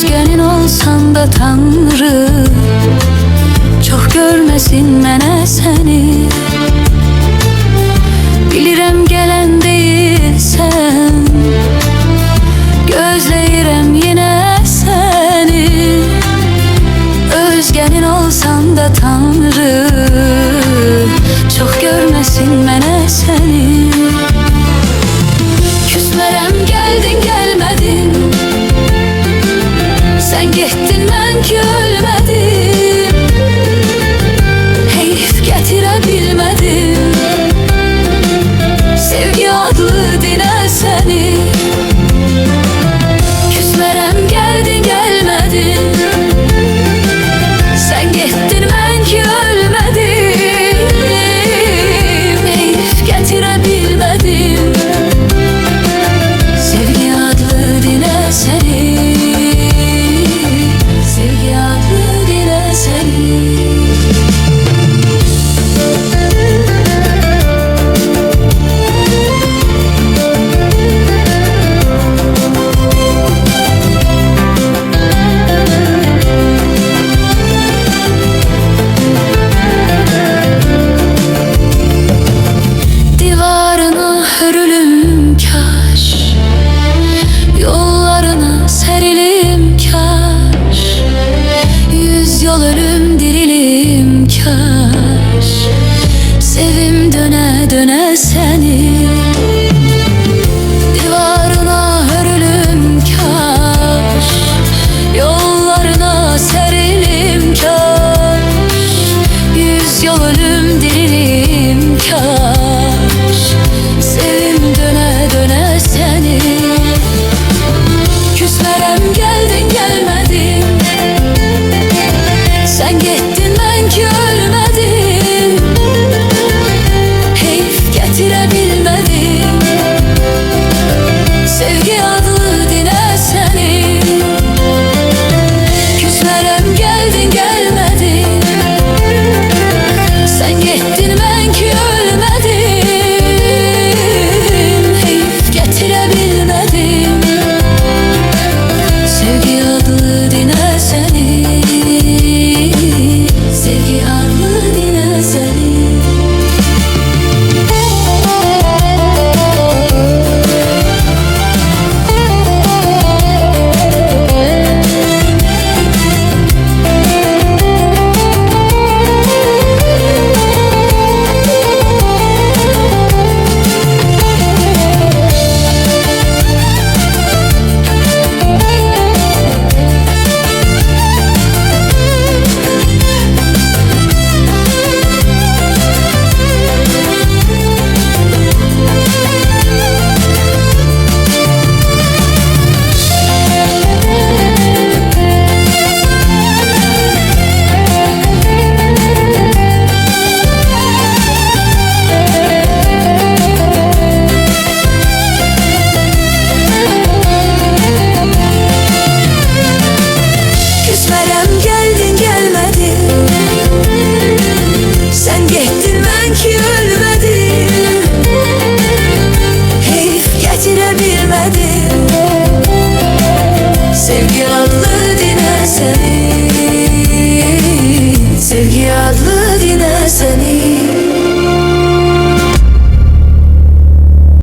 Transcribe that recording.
Özgenin olsan da Tanrı, çok görmesin mənə səni. Bilirəm gələn deyilsən, gözləyirəm yenə səni. Özgenin olsan da Tanrı, çok görmesin mənə səni. Küsmərəm gəldin gəlmədin, sen getdin mən ki ölmədim. Heyf gətirə bilmədim sevgi adlı dinə səni. Küsmərəm gəldin gəlmədin, sen getdin mən ki ölmədim. Heyf gətirə bilmədim sevgi adlı dinə səni. Hörülüm kaş, yollarına serilim kaş. Yüz yol ölüm dirilim kaş, sevim döne döne seni. Divarına hörülüm kaş, yollarına serilim kaş. Yüz yol ölüm dirilim kaş, sevim döne döne seni. Küsmərəm gəldin gəlmədin, sen getdin mən ki ölmədim. Heyf gətirə bilmədim sevgi adlı dinə səni. Küsmərəm gəldin gəlmədin, sen getdin mən ki ölmədim. Sevgi adlı dinə səni, sevgi adlı dinə səni. Küsmərəm gəldin gəlmədin, sen getdin mən ki ölmədim. Heyf gətirə bilmədim sevgi adlı dinə səni.